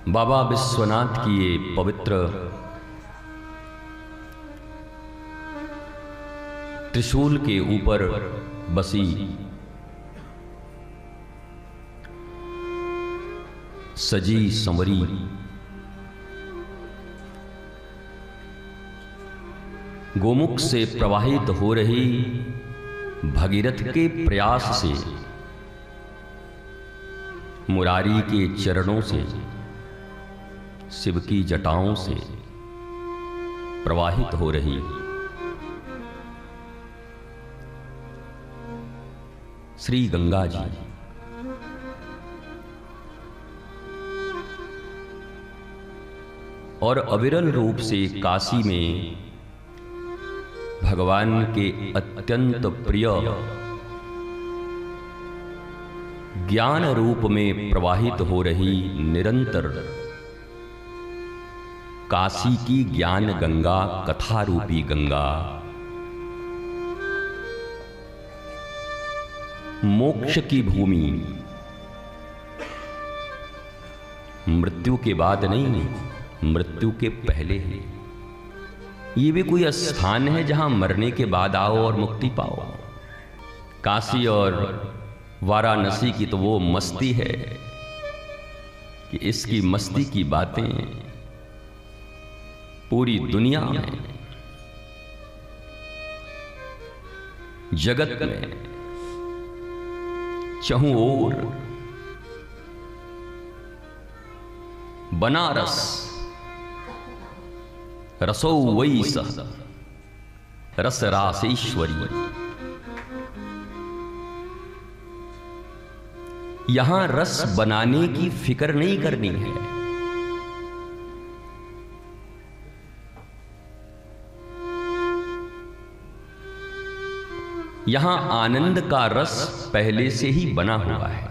बाबा विश्वनाथ की ये पवित्र त्रिशूल के ऊपर बसी सजी संवरी गोमुख से प्रवाहित हो रही भगीरथ के प्रयास से, मुरारी के चरणों से, शिव की जटाओं से प्रवाहित हो रही श्री गंगा जी और अविरल रूप से काशी में भगवान के अत्यंत प्रिय ज्ञान रूप में प्रवाहित हो रही निरंतर काशी की ज्ञान गंगा, कथा रूपी गंगा, मोक्ष की भूमि, मृत्यु के बाद नहीं, मृत्यु के पहले है। ये भी कोई स्थान है जहां मरने के बाद आओ और मुक्ति पाओ। काशी और वाराणसी की तो वो मस्ती है कि इसकी मस्ती की बातें पूरी दुनिया में, जगत में चहुं ओर बनारस रसो वही सह रस रासेश्वरी, यहां रस बनाने की फिक्र नहीं करनी है। यहां आनंद का रस पहले से ही बना हुआ है।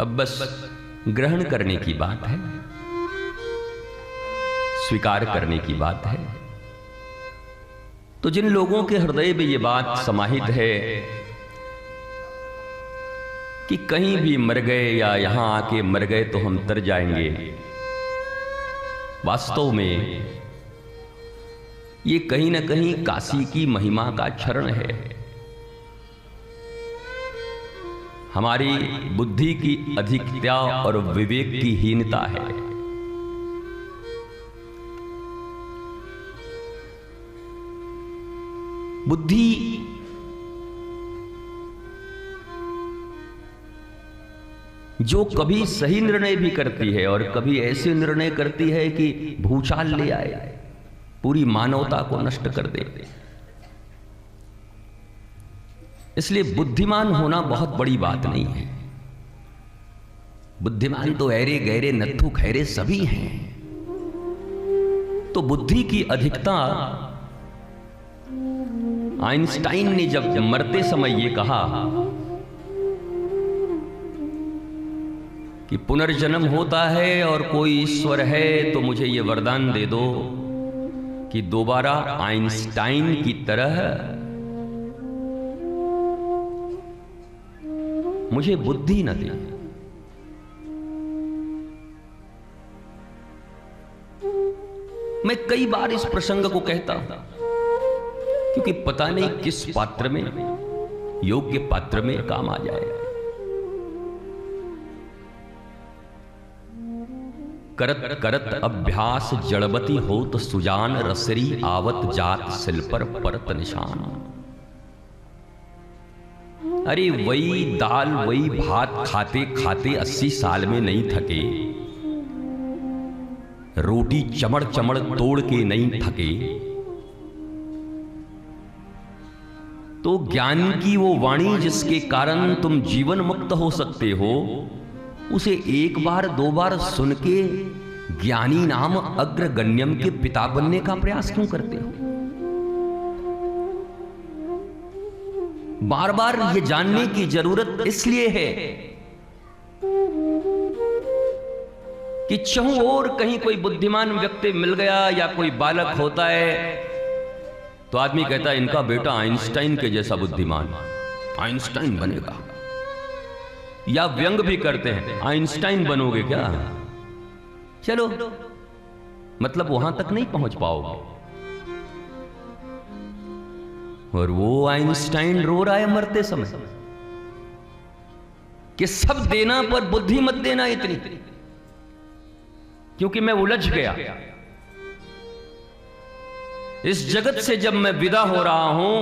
अब बस ग्रहण करने की बात है, स्वीकार करने की बात है। तो जिन लोगों के हृदय में ये बात समाहित है कि कहीं भी मर गए या यहां आके मर गए तो हम तर जाएंगे, वास्तव में ये कहीं ना कहीं काशी की महिमा का क्षरण है। हमारी बुद्धि की अधिकता और विवेक की हीनता है। बुद्धि जो कभी सही निर्णय भी करती है और कभी ऐसे निर्णय करती है कि भूचाल ले आए, पूरी मानवता को नष्ट कर दे। इसलिए बुद्धिमान होना बहुत बड़ी बात नहीं है। बुद्धिमान तो ऐरे गहरे नत्थु खैरे सभी हैं। तो बुद्धि की अधिकता, आइंस्टाइन ने जब मरते समय ये कहा कि पुनर्जन्म होता है और कोई ईश्वर है तो मुझे ये वरदान दे दो कि दोबारा आइंस्टाइन की तरह मुझे बुद्धि न दे। मैं कई बार इस प्रसंग को कहता हूं क्योंकि पता नहीं किस पात्र में, योग्य पात्र में काम आ जाए। करत करत अभ्यास जड़बती होत सुजान, रसरी आवत जात सिल पर परत निशान। अरे वही दाल वही भात खाते खाते 80 साल में नहीं थके, रोटी चमड़ चमड़ तोड़ के नहीं थके। तो ज्ञान की वो वाणी जिसके कारण तुम जीवन मुक्त हो सकते हो, उसे एक बार दो बार सुन के ज्ञानी नाम अग्रगण्यम के पिता बनने का प्रयास क्यों करते हो? बार बार ये जानने की जरूरत इसलिए है कि चहुं ओर कहीं कोई बुद्धिमान व्यक्ति मिल गया या कोई बालक होता है तो आदमी कहता है इनका बेटा आइंस्टाइन के जैसा बुद्धिमान, आइंस्टाइन बनेगा। या व्यंग भी करते हैं, आइंस्टाइन बनोगे क्या? चलो, मतलब वहां तक नहीं पहुंच पाओगे। और वो आइंस्टाइन रो रहा है मरते समय कि सब देना पर बुद्धि मत देना इतनी, क्योंकि मैं उलझ गया। इस जगत से जब मैं विदा हो रहा हूं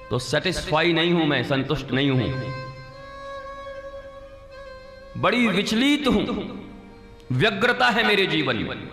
तो सेटिस्फाई नहीं हूं, मैं संतुष्ट नहीं हूं, बड़ी विचलित हूं, व्यग्रता है मेरे जीवन में।